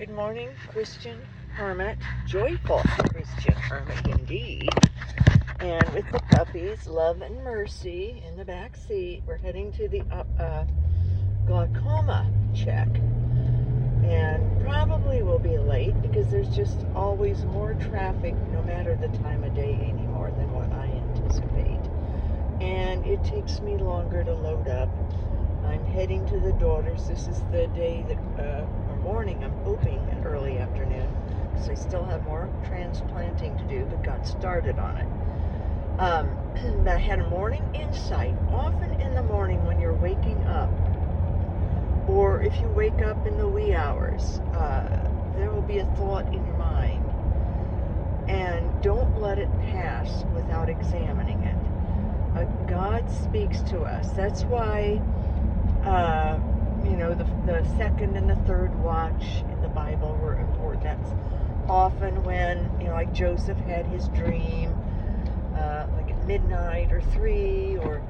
Good morning, Christian Hermit, joyful Christian Hermit indeed. And with the puppies, Love and Mercy, in the back seat, we're heading to the glaucoma check. And probably will be late because there's just always more traffic no matter the time of day anymore than what I anticipate. And it takes me longer to load up. I'm heading to the daughters. This is the day that, or morning, I'm hoping, an early afternoon, because I still have more transplanting to do, but got started on it. I had a morning insight. Often in the morning when you're waking up, or if you wake up in the wee hours, there will be a thought in your mind. And don't let it pass without examining it. God speaks to us. That's why the second and the third watch in the Bible were important. That's often when, like Joseph had his dream, like at midnight or 3, or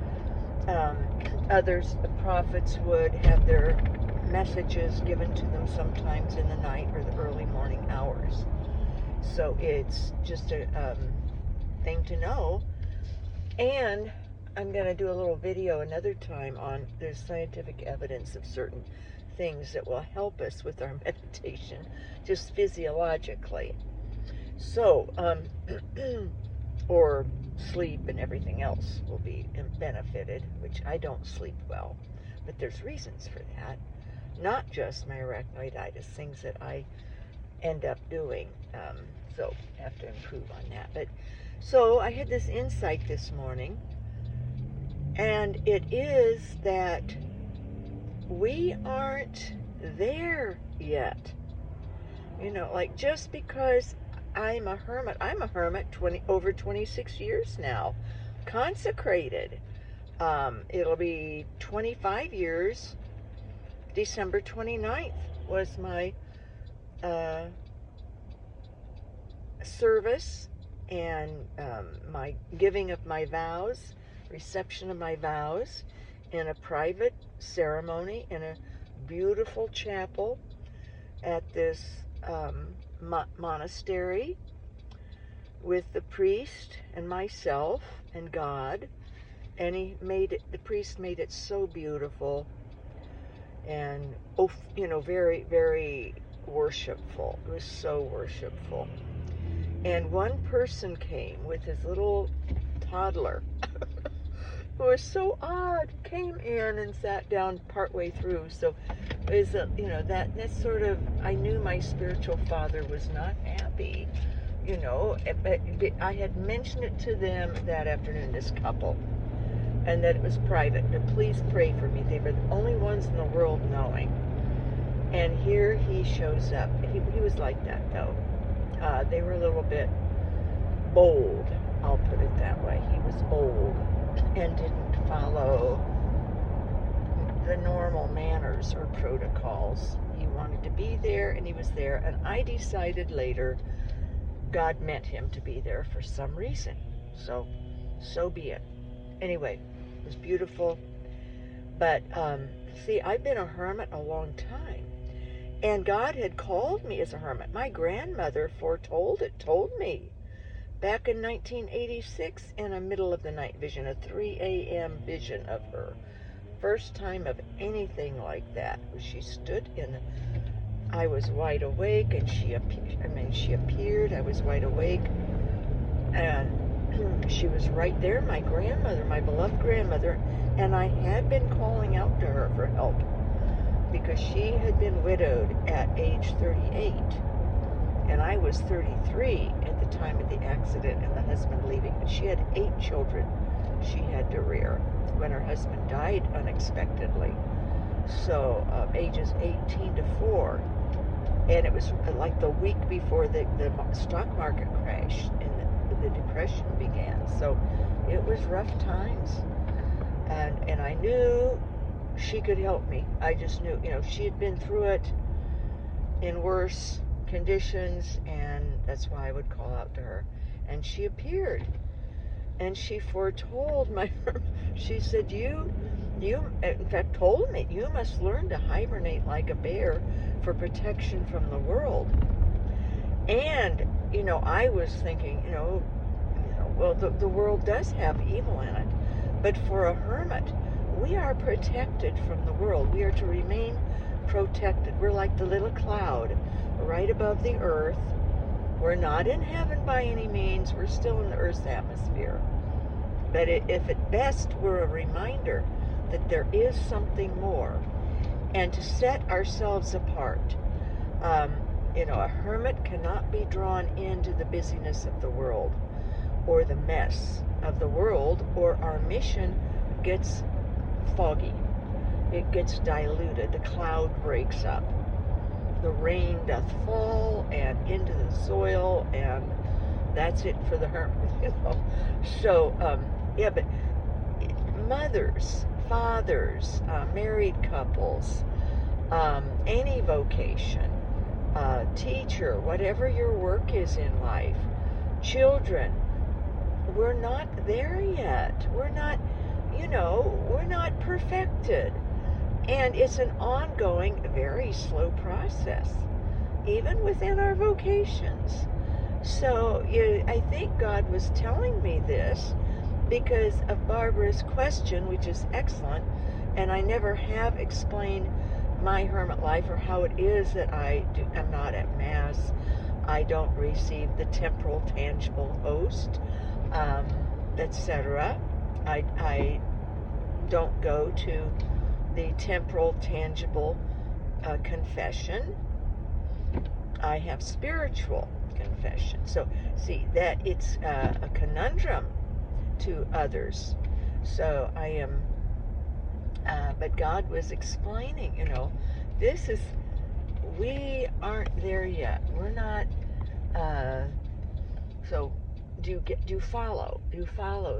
others, the prophets would have their messages given to them sometimes in the night or the early morning hours. So it's just a thing to know. And I'm going to do a little video another time on there's scientific evidence of certain things that will help us with our meditation, just physiologically. So, or sleep and everything else will be benefited, which I don't sleep well, but there's reasons for that. Not just my arachnoiditis, things that I end up doing. So have to improve on that. But so I had this insight this morning, and it is that we aren't there yet. Like just because I'm a hermit over 26 years now, consecrated. It'll be 25 years. December 29th was my service and my giving of my vows, reception of my vows in a private ceremony in a beautiful chapel at this monastery with the priest and myself and God. And the priest made it so beautiful and, very, very worshipful. It was so worshipful. And one person came with his little toddler who was so odd, came in and sat down partway through. So it was, that's sort of, I knew my spiritual father was not happy, but I had mentioned it to them that afternoon, this couple, and that it was private, but please pray for me. They were the only ones in the world knowing. And here he shows up. He was like that, though. They were a little bit bold, I'll put it that way. He was bold and didn't follow the normal manners or protocols. He wanted to be there, and he was there. And I decided later God meant him to be there for some reason. So be it. Anyway, it was beautiful. But, see, I've been a hermit a long time. And God had called me as a hermit. My grandmother told me back in 1986 in a middle of the night vision, a 3 a.m. vision of her. First time of anything like that. She stood I was wide awake, and she appeared. I was wide awake, and she was right there, my grandmother, my beloved grandmother, and I had been calling out to her for help because she had been widowed at age 38, and I was 33 at the time of the accident and the husband leaving. But she had 8 children she had to rear when her husband died unexpectedly. So ages 18 to 4, and it was like the week before the stock market crashed and the depression began. So it was rough times, and I knew she could help me. I just knew, she had been through it in worse conditions, and that's why I would call out to her. And she appeared, and she foretold she said, you in fact told me, you must learn to hibernate like a bear for protection from the world. And, I was thinking, well, the world does have evil in it. But for a hermit, we are protected from the world. We are to remain protected. We're like the little cloud right above the earth. We're not in heaven by any means. We're still in the earth's atmosphere. But if at best we're a reminder that there is something more, and to set ourselves apart. A hermit cannot be drawn into the busyness of the world or the mess of the world, or our mission gets foggy. It gets diluted. The cloud breaks up. The rain doth fall and into the soil, and that's it for the hermit. So, but mothers, fathers, married couples, any vocation, teacher, whatever your work is in life, children, we're not there yet. We're not perfected. And it's an ongoing, very slow process, even within our vocations. So I think God was telling me this because of Barbara's question, which is excellent, and I never have explained my hermit life or how it is that I'm not at Mass. I don't receive the temporal, tangible host, etc. I don't go to the temporal, tangible confession. I have spiritual confession. So see that it's a conundrum to others. So I am, but God was explaining, we aren't there yet. We're not, so do you follow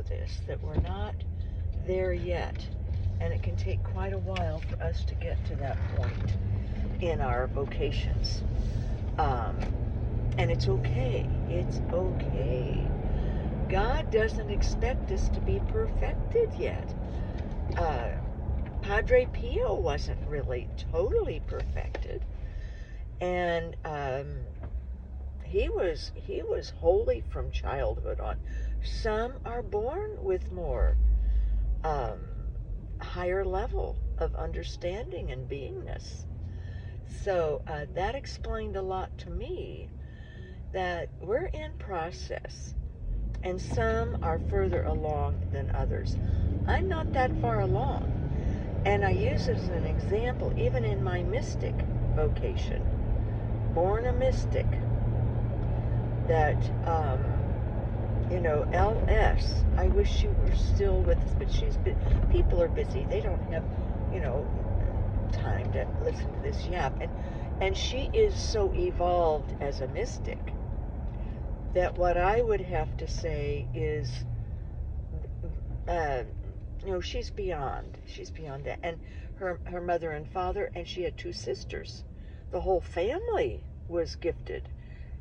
this, that we're not there yet. And it can take quite a while for us to get to that point in our vocations. And it's okay. It's okay. God doesn't expect us to be perfected yet. Padre Pio wasn't really totally perfected. And he was holy from childhood on. Some are born with more higher level of understanding and beingness. So that explained a lot to me, that we're in process, and some are further along than others. I'm not that far along, and I use it as an example even in my mystic vocation. Born a mystic, that LS, I wish she were still with us, but people are busy. They don't have, time to listen to this yap. And she is so evolved as a mystic that what I would have to say is, she's beyond that. And her mother and father, and she had 2 sisters. The whole family was gifted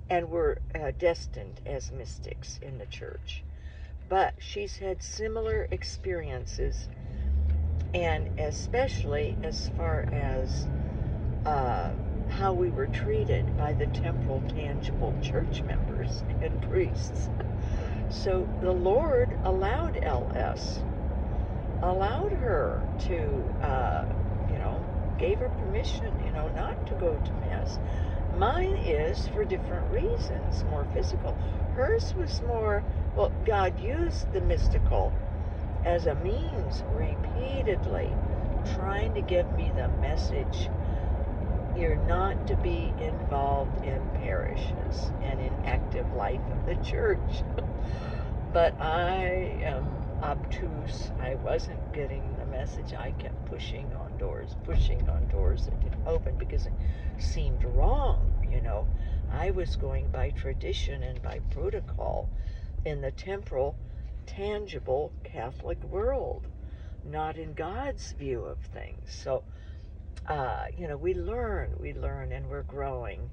and were destined as mystics in the church. But she's had similar experiences, and especially as far as how we were treated by the temporal, tangible church members and priests. So the Lord allowed her to, gave her permission, not to go to Mass. Mine is for different reasons, more physical. Hers was more, God used the mystical as a means repeatedly, trying to give me the message. You're not to be involved in parishes and in active life of the church. But I am obtuse. I wasn't getting the message. I kept pushing on doors that didn't open because it seemed wrong, I was going by tradition and by protocol in the temporal, tangible Catholic world, not in God's view of things. So, we learn, and we're growing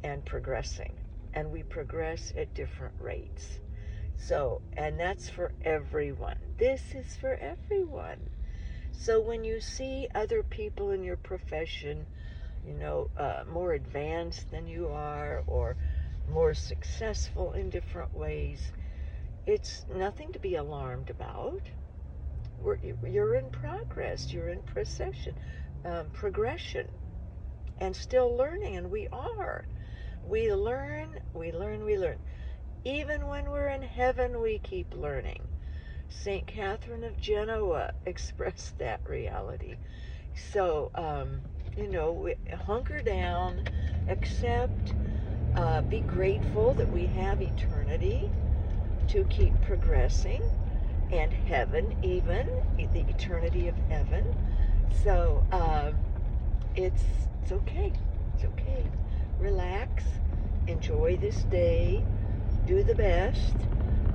and progressing, and we progress at different rates. So, and that's for everyone. This is for everyone. So when you see other people in your profession, more advanced than you are, or more successful in different ways. It's nothing to be alarmed about. You're in progress. You're in progression, and still learning, and we are. We learn. Even when we're in heaven, we keep learning. St. Catherine of Genoa expressed that reality. So, hunker down, accept, be grateful that we have eternity to keep progressing, and heaven, even the eternity of heaven. So it's okay. It's okay. Relax. Enjoy this day. Do the best.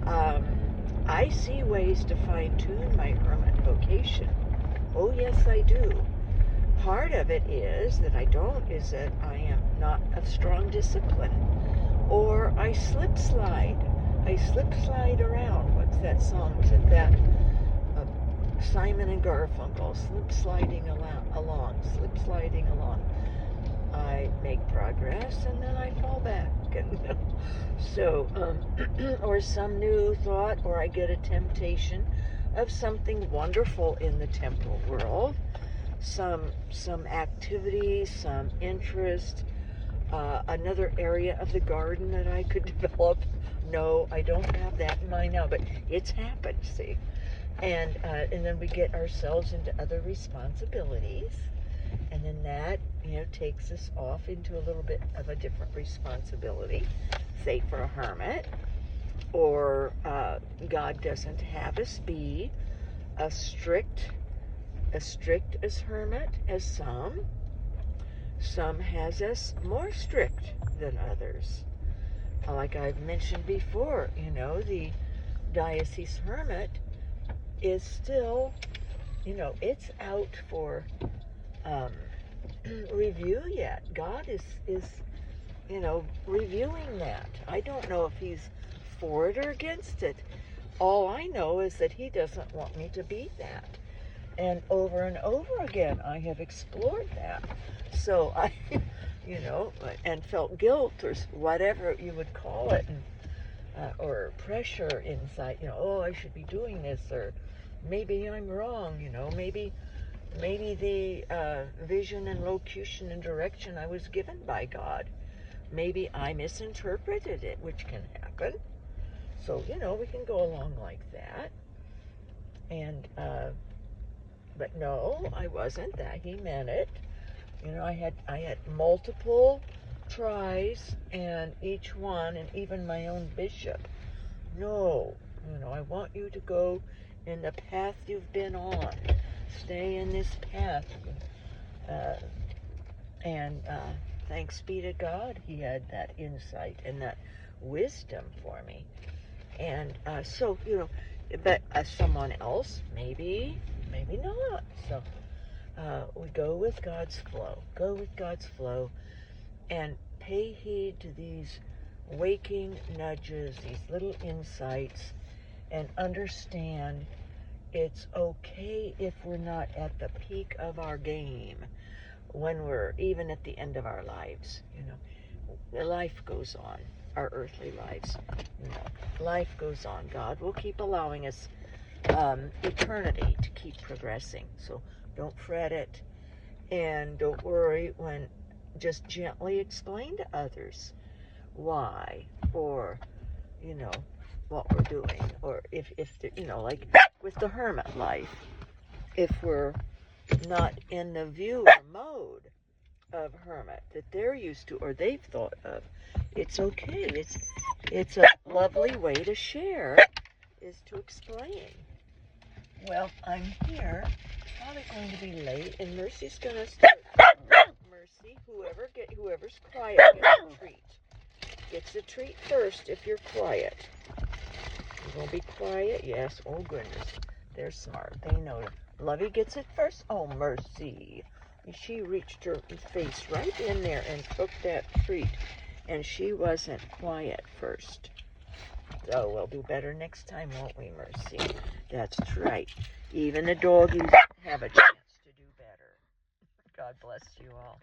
I see ways to fine-tune my hermit vocation. Oh, yes, I do. Part of it is that I am not of strong discipline, or I slip slide. I slip slide around. What's that song? Isn't that Simon and Garfunkel? Slip sliding along. I make progress and then I fall back. And so, or some new thought, or I get a temptation of something wonderful in the temporal world, some activity, some interest, another area of the garden that I could develop. No, I don't have that in mind now, but it's happened, see. And then we get ourselves into other responsibilities, and then that, takes us off into a little bit of a different responsibility, say for a hermit, or God doesn't have us be as strict as hermit as some. Some has us more strict than others. Like I've mentioned before, the diocese hermit is still, it's out for review yet. God is reviewing that. I don't know if he's for it or against it. All I know is that he doesn't want me to be that. And over again, I have explored that. So I, and felt guilt or whatever you would call it, and, or pressure inside, oh, I should be doing this, or maybe I'm wrong, maybe the vision and locution and direction I was given by God, maybe I misinterpreted it, which can happen. So, we can go along like that. And, but no, I wasn't that. He meant it. I had multiple tries, and each one, and even my own bishop, no, I want you to go in the path you've been on. Stay in this path. And thanks be to God, he had that insight and that wisdom for me. And so, but someone else, maybe not. So we go with God's flow. And pay heed to these waking nudges, these little insights, and understand it's okay if we're not at the peak of our game, when we're even at the end of our lives. Life goes on, our earthly lives. Life goes on. God will keep allowing us eternity to keep progressing. So don't fret it, and don't worry when. Just gently explain to others why, or what we're doing, or if like with the hermit life, if we're not in the view or mode of hermit that they're used to or they've thought of, it's okay. It's a lovely way to share, is to explain. Well, I'm here, probably going to be late, and Mercy's gonna start. Mercy, whoever's quiet gets a treat. Gets a treat first if you're quiet. You're gonna be quiet? Yes. Oh goodness, they're smart. They know. Lovey gets it first. Oh, Mercy. She reached her face right in there and took that treat, and she wasn't quiet first. So we'll do better next time, won't we, Mercy? That's right. Even the doggies have a chance to do better. God bless you all.